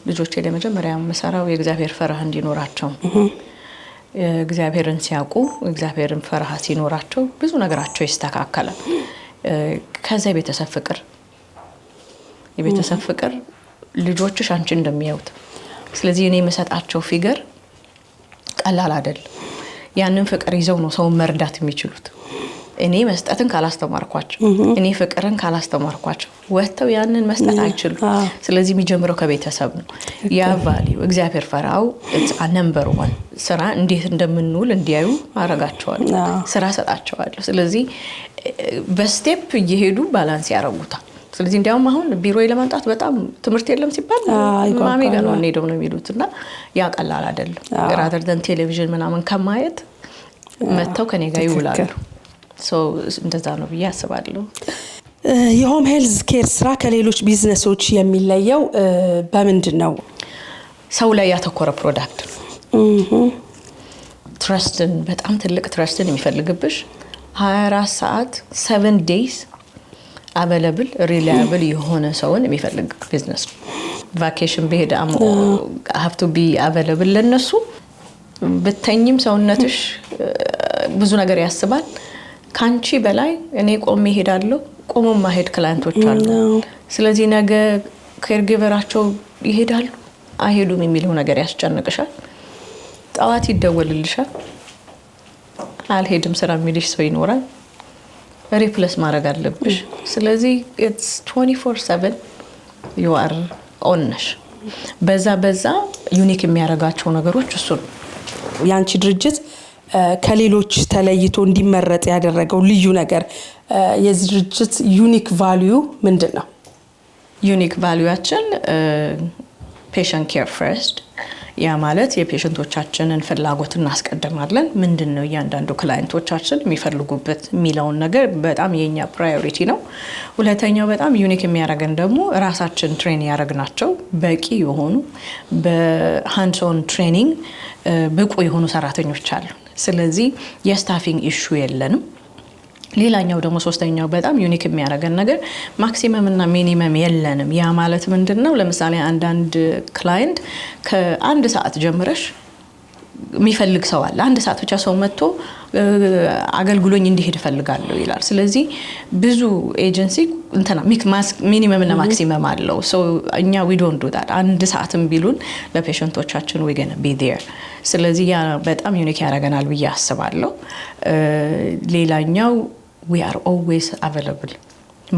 ልጆቼ ለመጀመሪያ መሰራው የእግዚአብሔር ፈራህ እንዲኖራቸው እግዚአብሔርን ሲያውቁ እግዚአብሔርን ፈራህ ሲኖራቸው ብዙ ነገራቸው ይስተካከላል ከዛ የቤተሰብ ፍቅር ልጆችሽ አንቺ እንደሚያዩት ስለዚህ እኔ መሰጣቸው ፊገር ቀላል አይደል ያንን ፍቅር ይዘው ነው ሰው መርዳት የሚችሉት እኔ መስጠትን ካላስተማርኳቸው እኔ ፍቅርን ካላስተማርኳቸው ወጥተው ያንን መስጠት አይችሉም ስለዚህ የሚጀምረው ከቤተሰብ ነው ያ ቫልዩ እግዚአብሔር ፈራው ነምበር 1 ስራ እንዴት እንደምንውል እንዲያዩ አረጋቸዋለሁ ስራ ሰጣቸዋለሁ ስለዚህ በስቴፕ እየሄዱ ባላንስ ያረጉታል ስለዚህ እንዲያውም አሁን ቢሮ ለማንጣት በጣም ትምርት የለም ሲባል ማሚ ጋር ነው እንሄደው ነው የሚሉትና ያ ቀላል አይደለም rather than ቴሌቪዥን ምናምን ከማየት መተው ከኔ ጋር ይውላሉ ሶ እንደዛ ነው ብዬ አስባለሁ የሆም ሄልዝ ኬር ስራ ከሌሎች ቢዝነሶች የሚለየው በምንድነው ሰው ላይ ያተኮረ ፕሮዳክት ትረስትን በጣም ትልቅ ትረስትን የሚፈልግብሽ 24 ሰዓት 7 days available reliable የሆነ ሰውን የሚፈልግ ቢዝነስ ቫኬሽን በሄደ have to be available ለነሱ በተኝም ሰውነትሽ ብዙ ነገር ያስባል ካንቺ በላይ እኔ ቆሜ ሄዳለሁ ቆሞ ማሄድ ክላይንቶች አሉ ስለዚህ ነገ ኬር ጊቨራቸው ይሄዳሉ አይሄዱም የሚለው ነገር ያስጨንቅሻል ጣዋት ይደወልልሻል አልሄድም ስራ የሚልሽ ሰው ይኖራል ሪፕሌስ ማድረግ አለብሽ ስለዚህ it's 24/7 you are on ነሽ በዛ ዩኒክ የሚያረጋቸው ነገሮች እሱ ነው ያንቺ ድርጅት ከሌሎች ተለይቶ እንዲመረጥ ያደረገው ልዩ ነገር የዚህ ድርጅት ዩኒክ ቫልዩ ምንድነው ዩኒክ ቫልዩአችን patient care first ያ ማለት የፔሸንቶቻችንን ፍላጎት እናስቀድማለን ምንድነው ያንዳንዱ ክላይንቶቻችን የሚፈልጉበት ሚላውን ነገር በጣም የኛ ፕራዮሪቲ ነው ሁለተኛው በጣም ዩኒክ የሚያረጋን ደግሞ ራሳችን ትሬን ያረግናቸው በቂ የሆኑ በሃንድስ ኦን ትሬኒንግ ብቁ የሆኑ ሰራተኞች አሉ ስለዚህ የስታፊንግ ኢሹ የለንም ሌላኛው ደግሞ ሶስተኛው በጣም ዩኒክ የሚያረጋን ነገር ማክሲመም እና ሚኒመም የለንም ያ ማለት ምንድነው ለምሳሌ አንድ ክላይንት ከ1 ሰዓት ጀምረሽ የሚፈልግ ሰው አለ 1 ሰዓት ብቻ ሰው መጥቶ አገልግሎኝ እንዲሄድ ፈልጋለሁ ይላል ስለዚህ ብዙ ኤጀንሲ እንተና ሚኒመም እና ማክሲመም አለው ሶ እኛ we don't do that 1 ሰዓትም ቢሉን ለፔሸንቶቻችን we gonna be there ስለዚህ ያ በጣም ዩኒክ ያረጋናል ብዬ አስባለሁ ሌላኛው we are always available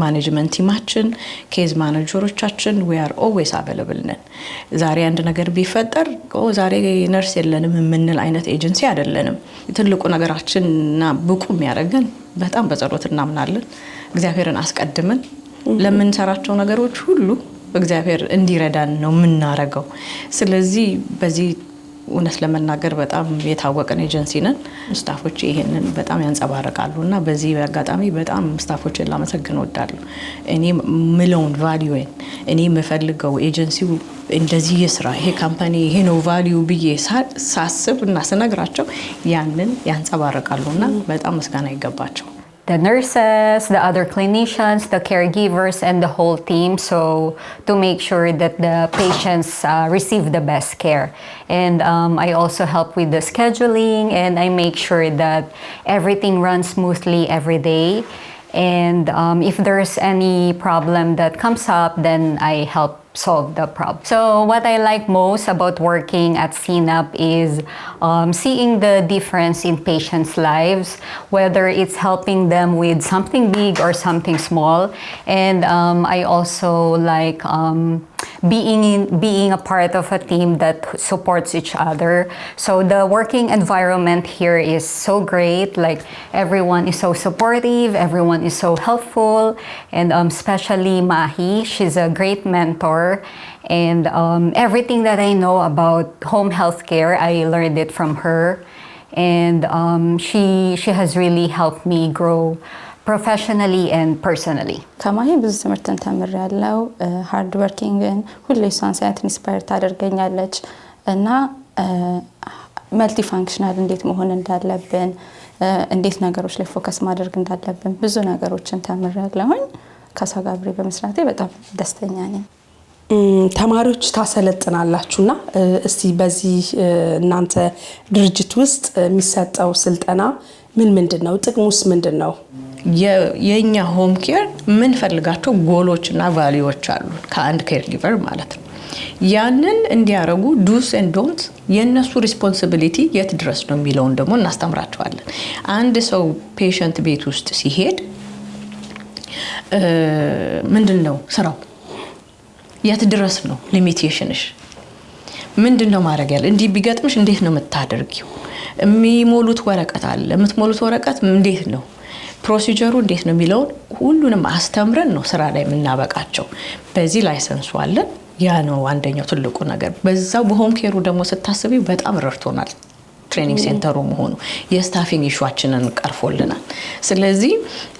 ማኔጅመንት ቲማችን ኬዝ ማኔጀሮቻችን we are always available ነን ዛሬ አንድ ነገር ቢፈጠር ዛሬ ነርስ የለንም የምንል አይነት ኤጀንሲ አይደለንም ትልቁ ነገራችንና ብቁ የሚያረጋን በጣም በጸሎት እናምናለን እግዚአብሔርን አስቀድመን ለምንሰራቸው ነገሮች ሁሉ እግዚአብሔር እንዲረዳን ነው የምናረጋው ስለዚህ በዚህ እውነት ለመናገር በጣም የታወቀን ኤጀንሲ ነን ስታፎች ይሄንን በጣም ያንጸባርቃሉና በዚህ አጋጣሚ በጣም ስታፎችን ላመሰግን ወዳለሁ እኔ ምለውን ቫልዩን እኔ መፈልገው ኤጀንሲው እንደዚህ ይስራ ይሄ ካምፓኒ ይሄ ነው ቫልዩ ብዬ ሳስብና ስነግራቸው ያንን ያንጸባርቃሉና በጣም መስጋና ይገባቸው the nurses, the other clinicians, the caregivers, and the whole team. So to make sure that the patients receive the best care. And I also help with the scheduling and I make sure that everything runs smoothly every day. And if there's any problem that comes up, then I help solve the problem. So what I like most about working at CNAP is seeing the difference in patients' lives, whether it's helping them with something big or something small. And I also like being a part of a team that supports each other. So the working environment here is so great. Like everyone is so supportive, everyone is so helpful, and especially Mahi, she's a great mentor. And everything that I know about home health care, I learned it from her. And she has really helped me grow professionally and personally. ከማሂ ብዙ ትምህርትን ተምሬያለሁ። ሃርድ ወርኪንግን ሁሌ እሷን ሳያት ኢንስፓየር ታደርገኛለች እና መልቲ ፋንክሽናል እንዴት መሆን እንዳለብን እንዴት ነገሮች ላይ ፎከስ ማድረግ እንዳለብን ብዙ ነገሮችን ተምሬያለሁኝ። ከሷ ጋር አብሬ በመስራቴ በጣም ደስተኛ ነኝ። ተማሪዎች ታሰለጥናላችሁና እስቲ በዚህ እናንተ ድርጅት ውስጥ የሚሰጠው ስልጠና ምንድነው? ጥቅሙስ ምንድነው? የኛ ሆም ኬር ምን ፈልጋቸው ጎሎችና ቫልዩዎች አሉ ከአንድ ኬር ጊቨር ማለት ነው። ያንን እንዲያረጉ ዱስ ኤንድ ዶንት የነሱ ሪስፖንሲቢሊቲ የት ድረስ ነው የሚለውን ደግሞ እናስተምራቸዋለን። አንድ ሰው ፔሸንት ቤት ውስጥ ሲሄድ ምንድነው ስራው? የት ድረስ ነው ሊሚቴሽንሽ? ምንድነው ማድረግ ያለ? እንዲህ ቢገጥምሽ እንዴት ነው የምታደርጊው? የሚሞሉት ወረቀት አለ። የምትሞሉት ወረቀት እንዴት ነው? ፕሮሲጀሩ እንዴት ነው የሚለውን ሁሉንም አስተምረን ነው ስራ ላይ የምናበቃቸው። በዚህ ላይሰንሱ አለን። ያ ነው አንደኛው ትልቁ ነገር። በዛው በሆም ኬሩ ደግሞ ስታስቢ በጣም ረድቶናል። ትሬኒንግ ሴንተሩ መሆኑ የስታፊንግ ኢሹአችንን ቀርፎልናል። ስለዚህ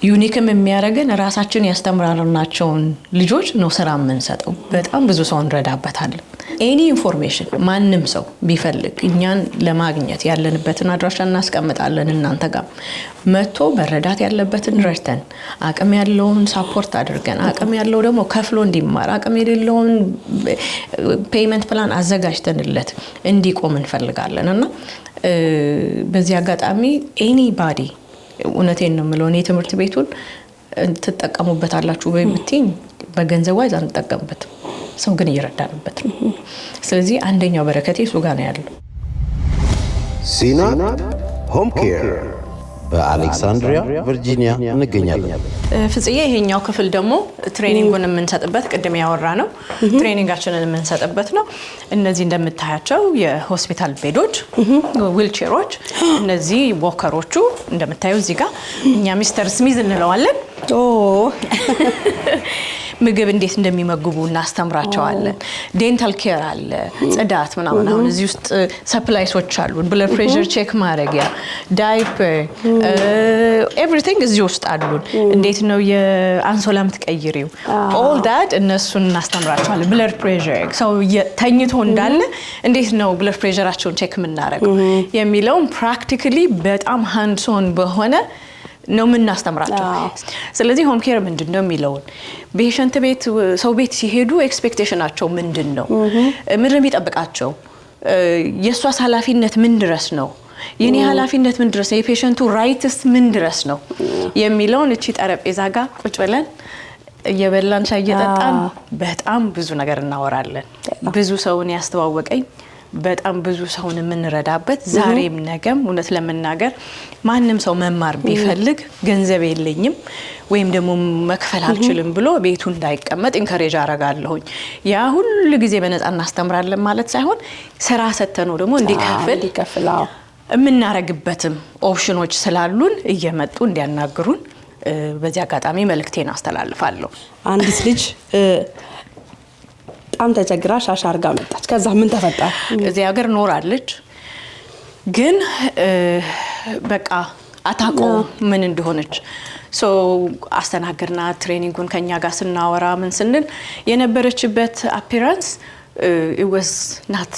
ዩኒክም የሚያደርገን ራሳችን ያስተምራናቸውን ልጆች ነው ስራ የምንሰጠው። በጣም ብዙ ሰው እንረዳበታለን። ኤኒ ኢንፎርሜሽን ማንም ሰው ቢፈልግ እኛን ለማግኘት ያለንበትን አድራሻ እናስቀምጣለን። እናንተ ጋር መጥቶ መረዳት ያለበትን ረድተን አቅም ያለውን ሳፖርት አድርገን አቅም ያለው ደግሞ ከፍሎ እንዲማር አቅም የሌለውን ፔይመንት ፕላን አዘጋጅተንለት እንዲቆም እንፈልጋለን እና በዚህ አጋጣሚ ኤኒባዲ እውነቴን ነው የምለው እኔ ትምህርት ቤቱን ትጠቀሙበታላችሁ ወይ ብትኝ በገንዘብ ዋይዝ አንጠቀምበትም። ሰው ግን እየረዳንበት ነው። ስለዚህ አንደኛው በረከቴ እሱ ጋር ነው ያለው። ሲናፕ ሆም ኬር በአሌክሳንድሪያ ቨርጂኒያ እንገኛለን። ፍጽዬ ይሄኛው ክፍል ደግሞ ትሬኒንጉን የምንሰጥበት ቅድም ያወራ ነው ትሬኒንጋችንን የምንሰጥበት ነው። እነዚህ እንደምታያቸው የሆስፒታል ቤዶች፣ ዊልቸሮች፣ እነዚህ ወከሮቹ እንደምታዩ እዚህ ጋር እኛ ሚስተር ስሚዝ እንለዋለን። ምግብ እንዴት እንደሚመግቡ እናስተምራቸዋለን። ዴንታል ኬር አለ፣ ጽዳት ምናምን። አሁን እዚህ ውስጥ ሰፕላይሶች አሉ፣ ብለድ ፕሬሸር ቼክ ማድረጊያ፣ ዳይፐር፣ ኤቭሪቲንግ እዚህ ውስጥ አሉን። እንዴት ነው የአንሶላ የምትቀይሪው? ኦል ዳት እነሱን እናስተምራቸዋለን። ብለድ ፕሬሸር ሰው ተኝቶ እንዳለ እንዴት ነው ብለድ ፕሬሸራቸውን ቼክ የምናደርገው የሚለውን ፕራክቲካሊ በጣም ሃንድስ ኦን በሆነ ነው የምናስተምራቸው። ስለዚህ ሆም ኬር ምንድነው የሚለውን ፔሸንት ቤት ሰው ቤት ሲሄዱ ኤክስፔክቴሽናቸው ምንድነው? ምንድነው የሚጠብቃቸው? የሷስ ኃላፊነት ምን ድረስ ነው? የኔ ኃላፊነት ምን ድረስ ነው? የፔሸንቱ ራይትስ ምን ድረስ ነው የሚለውን እቺ ጠረጴዛ ጋር ቁጭ ብለን እየበላን ሻይ እየጠጣን በጣም ብዙ ነገር እናወራለን። ብዙ ሰውን ያስተዋወቀኝ በጣም ብዙ ሰውን የምንረዳበት ዛሬም ነገም እውነት ለመናገር ማንም ሰው መማር ቢፈልግ ገንዘብ የለኝም ወይም ደግሞ መክፈል አልችልም ብሎ ቤቱ እንዳይቀመጥ ኢንከሬጅ አረጋለሁኝ። ያ ሁሉ ጊዜ በነፃ እናስተምራለን ማለት ሳይሆን ስራ ሰተነው ደግሞ እንዲከፍል የምናረግበትም ኦፕሽኖች ስላሉን እየመጡ እንዲያናግሩን በዚህ አጋጣሚ መልእክቴን አስተላልፋለሁ። አንዲት ልጅ በጣም ተቸግራ ሻሽ አርጋ መጣች። ከዛ ምን ተፈጠረ? እዚህ ሀገር ኖራለች ግን በቃ አታውቀው ምን እንደሆነች። ሶ አስተናግርና ትሬኒንጉን ከኛ ጋር ስናወራ ምን ስንል የነበረችበት አፒራንስ it was not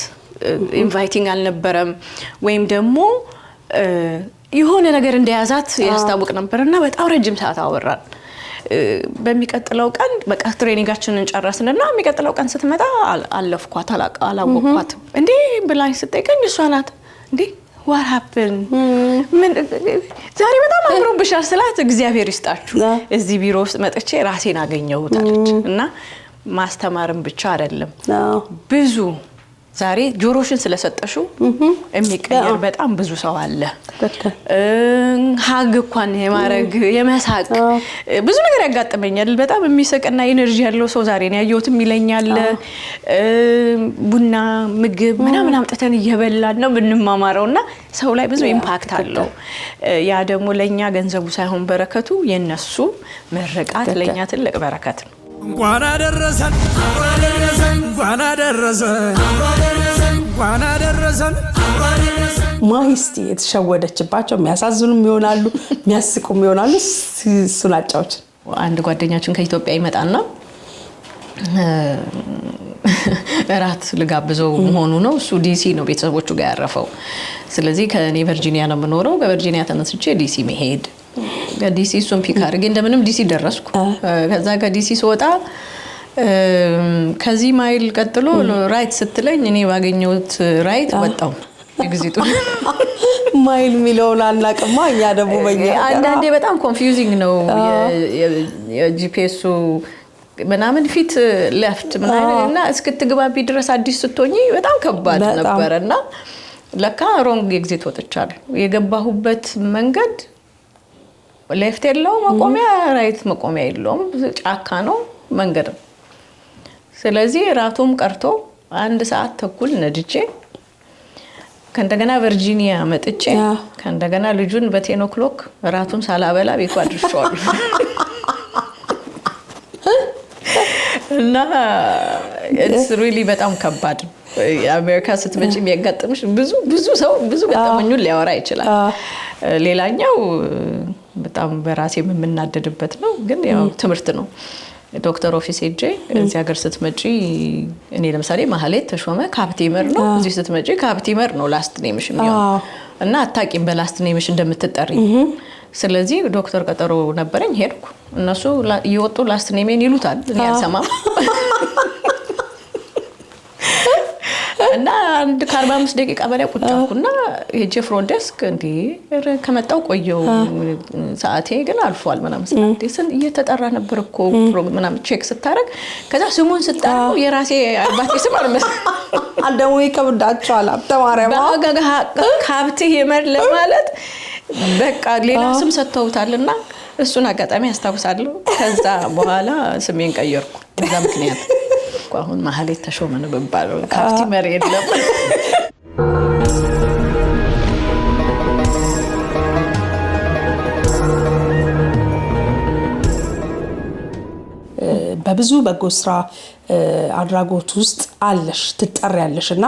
inviting አልነበረም ወይም ደግሞ የሆነ ነገር እንደያዛት ያስታውቅ ነበርና በጣም ረጅም ሰዓት አወራን። በሚቀጥለው ቀን በቃ ትሬኒንጋችንን ጨረስንና የሚቀጥለው ቀን ስትመጣ አለፍኳት አላወቅኳት እንዴ ብላኝ ስትጠይቀኝ እሷ ናት እንዴ what happened ምን ዛሬ በጣም አምሮብሻል ስላት እግዚአብሔር ይስጣችሁ እዚህ ቢሮ ውስጥ መጥቼ ራሴን አገኘሁት አለች እና ማስተማርም ብቻ አይደለም ብዙ ዛሬ ጆሮሽን ስለሰጠሽው የሚቀየር በጣም ብዙ ሰው አለ ሀግ እንኳን የማረግ የመሳቅ ብዙ ነገር ያጋጥመኛል በጣም የሚሰቅና ኢነርጂ ያለው ሰው ዛሬ ነው ያየሁትም ይለኛል ቡና ምግብ ምናምን አምጥተን እየበላን ነው ምንማማረውና ሰው ላይ ብዙ ኢምፓክት አለው ያ ደግሞ ለኛ ገንዘቡ ሳይሆን በረከቱ የነሱ መረቃት ለኛ ትልቅ በረከት ነው እንኳን አደረሰን እንኳን አደረሰን ማሂስቲ የተሸወደችባቸው የሚያሳዝኑም ይሆናሉ የሚያስቁም ይሆናሉ ሱናጫዎች አንድ ጓደኛችን ከኢትዮጵያ ይመጣና እራት ልጋብዘው ሆኖ ነው እሱ ዲሲ ነው ቤተሰቦቹ ጋር ያረፈው ስለዚህ ከኔ ቨርጂኒያ ነው የምኖረው ከቨርጂኒያ ተነስቼ ዲሲ መሄድ ከዲሲ ሱን ፒክ አድርጌ እንደምንም ዲሲ ደረስኩ ከዛ ከዲሲ ስወጣ ከዚህ ማይል ቀጥሎ ራይት ስትለኝ እኔ ባገኘሁት ራይት ወጣው እግዚቱ ማይል ሚለውን አናቀማ ያ ደግሞ በእኛ አንዳንዴ በጣም ኮንፊውዚንግ ነው የጂፒኤሱ ምናምን ፊት ሌፍት ምናምንና እስክትግባቢ ድረስ አዲስ ስትሆኚ በጣም ከባድ ነበርና ለካ ሮንግ ኤግዚት ወጥቻለሁ የገባሁበት መንገድ ሌፍት የለው መቆሚያ ራይት መቆሚያ የለውም ጫካ ነው መንገድ ስለዚህ ራቱም ቀርቶ 1 ሰዓት ተኩል ነድቼ ከእንደገና ቨርጂኒያ መጥቼ ከእንደገና ልጁን በ10 o'clock ራቱን ሳላበላ ቤቱ አድርሻለሁ እና it's really በጣም ከባድ አሜሪካ ስትመጪ የሚያጋጥምሽ ብዙ ሰው ብዙ ገጠመኙን ሊያወራ ይችላል ሌላኛው በጣም በራሴ የምናደድበት ነው ግን ያው ትምርት ነው ዶክተር ኦፊስ ሄጄ እዚህ ሀገር ስትመጪ እኔ ለምሳሌ ማህሌት ተሾመ ካፕቲመር ነው እዚህ ስትመጪ ካፕቲመር ነው ላስት ኔምሽ የሚሆነው እና አታቂም በላስት ኔምሽ እንደምትጠሪ ስለዚህ ዶክተር ቀጠሮ ነበረኝ ሄድኩ እነሱ ይወጡ ላስት ኔሜን ይሉታል እኔ አልሰማም እና አንድ 45 ደቂቃ በላይ ቁጭ አልኩና ሄጄ ፍሮንት ዴስክ እንዴ ከመጣው ቆየው ሰዓቴ ግን አልፏል ምናምን ስለዚህ እየተጠራ ነበር እኮ ምናምን ቼክ ስታረግ ከዛ ስሙን ስታረው የራሴ አባቴ ስም አልመሰ አልደሞ ይከብዳቸዋል አብተማሪያ ባጋጋ ካብት ይመር ለማለት በቃ ሌላ ስም ሰጥተውታልና እሱን አጋጣሚ አስተዋውሳለሁ ከዛ በኋላ ስሜን ቀየርኩ በዛ ምክንያት አሁን ማህሌት ተሾመ ነው በባለው ካፕቲመር የለም በብዙ በጎ ስራ አድራጎት ውስጥ አለሽ ትጠሪያለሽና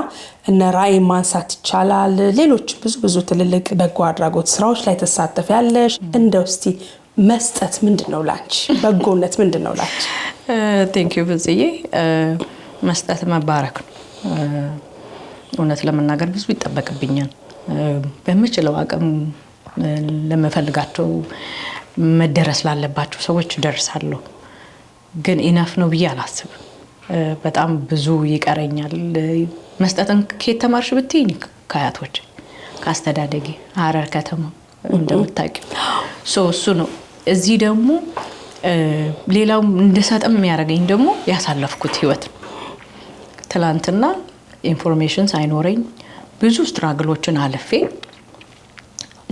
እነ ራዕይ ማንሳት ይቻላል ሌሎች ብዙ ትልልቅ በጎ አድራጎት ስራዎች ላይ ተሳተፊያለሽ እንደው እስቲ መስጠት ምንድነው ላንቺ በጎነት ምንድነው ላንቺ ቴንክ ዩ ብዝዬ መስጠት መባረክ ነው እውነት ለመናገር ብዙ ይጠበቅብኛል በመችለው አቅም ለመፈልጋቸው መደረስ ላለባቸው ሰዎች ደርሳለሁ ግን ኢናፍ ነው ብዬ አላስብም በጣም ብዙ ይቀረኛል መስጠትን ከተማርሽ ብትይኝ ከአያቶች ካስተዳደጌ ሐረር ከተማ እንደምታውቂው እሱ ነው እዚህ ደግሞ ሌላው እንደሰጠም የሚያረጋኝ ደግሞ ያሳለፍኩት ህይወት ትላንትና ኢንፎርሜሽን ሳይኖረኝ ብዙ ስትራግሎችን አለፌ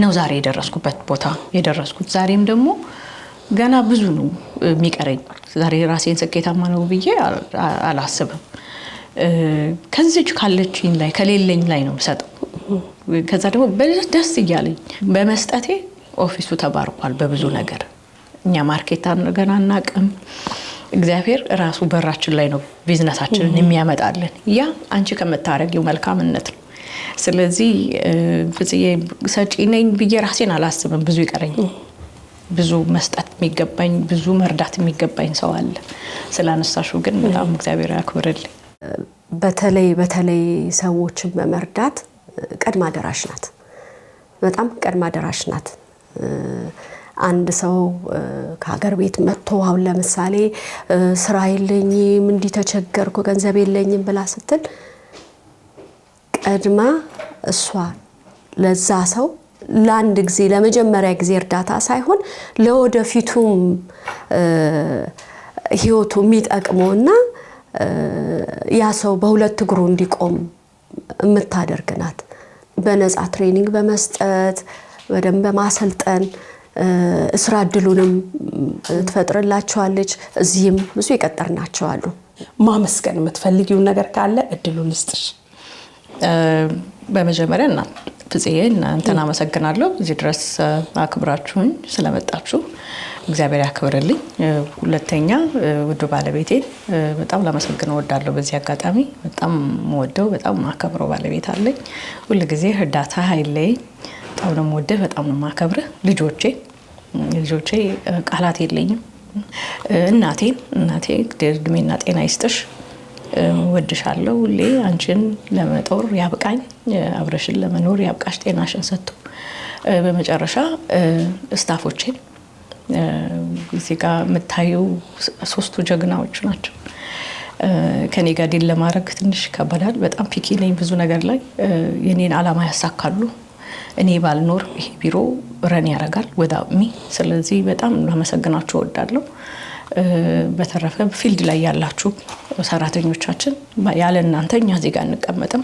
ነው ዛሬ የደረስኩበት ቦታ የደረስኩት ዛሬም ደግሞ ገና ብዙ ነው የሚቀረኝ ዛሬ ራሴን ስኬታማ ነው ብዬ አላስብም ከዚህ ካለችኝ ላይ ከሌለኝ ላይ ነው የምሰጠው ከዛ ደግሞ ደስ ይያለኝ በመስጠቴ ኦፊሱ ተባርኳል በብዙ ነገር እኛ ማርኬታን ገና እናቀም እግዚአብሔር ራሱ በራችን ላይ ነው ቢዝነሳችንን የሚያመጣልን ያ አንቺ ከመታረጊው መልካምነት ነው ስለዚህ ፍጽዬ ሰጪ ነኝ ብዬ ራሴን አላስብም ብዙ ይቀረኝ ብዙ መስጠት የሚገባኝ ብዙ መርዳት የሚገባኝ ሰው አለ ስላነሳሹ ግን በጣም እግዚአብሔር ያክብርልኝ በተለይ ሰዎችን በመርዳት ቀድማ ደራሽ ናት በጣም ቀድማ ደራሽ ናት አንድ ሰው ከሀገር ቤት መጥቶ አሁን ለምሳሌ ስራ የለኝም እንዲ ተቸገርኩ ገንዘብ የለኝም ብላ ስትል ቀድማ እሷ ለዛ ሰው ለአንድ ጊዜ ለመጀመሪያ ጊዜ እርዳታ ሳይሆን ለወደፊቱም ህይወቱ የሚጠቅመውና ያ ሰው በሁለት እግሩ እንዲቆም የምታደርግናት በነፃ ትሬኒንግ በመስጠት በደንብ በማሰልጠን እስራ እድሉንም ትፈጥርላቸዋለች እዚህም ብዙ ይቀጠርናቸው አሉ ማመስገን የምትፈልጊው ነገር ካለ እድሉን ልስጥሽ በመጀመሪያ እና ፍጽዬ እናንተን አመሰግናለሁ እዚህ ድረስ አክብራችሁኝ ስለመጣችሁ እግዚአብሔር ያክብርልኝ ሁለተኛ ውድ ባለቤቴ በጣም ላመሰግነው ወዳለሁ በዚህ አጋጣሚ በጣም ወደው በጣም ማከብረው ባለቤት አለኝ ሁሉ ጊዜ እርዳታ ኃይሌ በጣም ነው ወደው በጣም ነው ማከብረው ልጆቼ ቃላት የለኝም እናቴ እድሜና ጤና ይስጥሽ ወድሻለሁ ሁሌ አንቺን ለመጦር ያብቃኝ አብረሽን ለመኖር ያብቃሽ ጤናሽን ሰጥቶ በመጨረሻ ስታፎቼን እዚህ ጋር መታዩ ሶስቱ ጀግናዎች ናቸው ከኔ ጋር ዲል ለማድረግ ትንሽ ከበዳል በጣም ፒኪ ነኝ ብዙ ነገር ላይ የኔን አላማ ያሳካሉ እኔ ባልኖር ይሄ ቢሮ ረን ያረጋል without me ስለዚህ በጣም ማመሰግናችሁ ወዳለሁ በተረፈ ፊልድ ላይ ያላችሁ ሰራተኞቻችን ያለ እናንተ እኛ እዚህ ጋር እንቀመጥም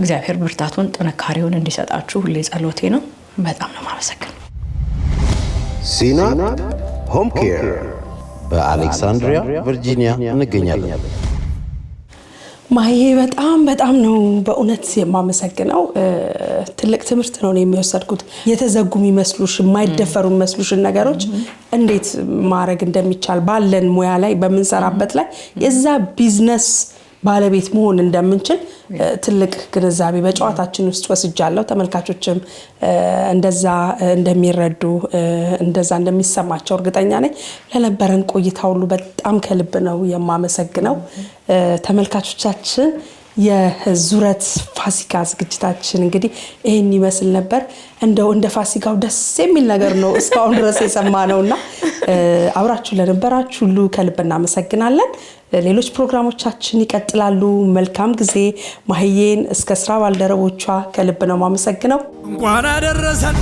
እግዚአብሔር ብርታቱን ጥንካሬውን እንዲሰጣችሁ ሁሌ ጸሎቴ ነው በጣም ነው ማመሰግነው ሲና ሆም ኬር በአሌክሳንድሪያ ቨርጂኒያ እንገኛለን ማዬ በጣም ነው በእውነት የማመሰግነው ትልቅ ትምህርት ነው የሚወሰድኩት የተዘጉ የሚመስሉሽ የማይደፈሩ የሚመስሉሽ ነገሮች እንዴት ማድረግ እንደሚቻል ባለን ሙያ ላይ በመንሰራበት ላይ የዛ ቢዝነስ ባለቤት መሆን እንደምንችል ትልቅ ግንዛቤ በጨዋታችን ውስጥ ወስጃለሁ ተመልካቾችም እንደዛ እንደሚረዱ እንደዛ እንደሚሰማቸው እርግጠኛ ነኝ ለነበረን ቆይታ ሁሉ በጣም ከልብ ነው የማመሰግነው ተመልካቾቻችን የዙረት ፋሲካ ዝግጅታችን እንግዲህ ይሄን ይመስል ነበር እንደው እንደ ፋሲካው ደስ የሚል ነገር ነው እስካሁን ድረስ የሰማነውና አብራችሁ ለነበራችሁ ሁሉ ከልብ እናመሰግናለን ሌሎች ፕሮግራሞቻችን ይቀጥላሉ መልካም ጊዜ ማህዬን እስከ ስራ ባልደረቦቿ ከልብ ነው ማመሰግነው እንኳን አደረሰን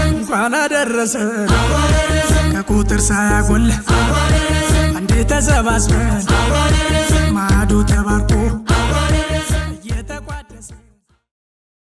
እንኳን አደረሰን ከቁጥር ሳያጎል አንዴ ተሰባስበን ማዶ ተባርኮ